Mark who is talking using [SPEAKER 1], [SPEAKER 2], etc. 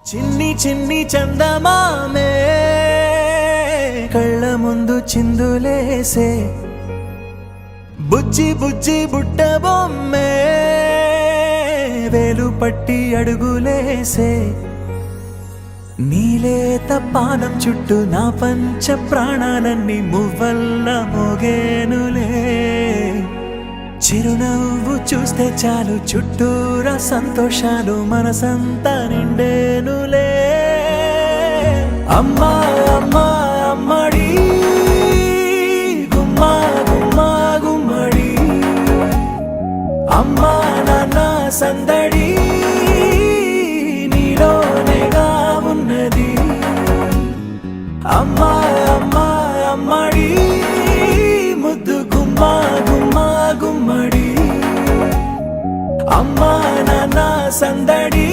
[SPEAKER 1] చిన్ని చిన్ని చందమామే కళ్ళ ముందు చిందులేసే బుజ్జి బుజ్జి బుట్ట బొమ్మే వేలు పట్టి అడుగులేసే నీలేత పానం చుట్టూ నా పంచ ప్రాణాలన్నీ మువ్వల్ల మోగేనులే చిరునవ్వు చూస్తే చాలు చుట్టూరా సంతోషాలు మనసంతా నిండేనులే అమ్మా అమ్మా అమ్మడి గుమ్మా గుమ్మా గుమ్మడి అమ్మా నాన్న సందడి నీలోనేగా ఉన్నది అమ్మా అమ్మా అమ్మడి ముద్దు గుమ్మా గుమ్మా గుమ్మడి అమ్మా నాన్న సందడి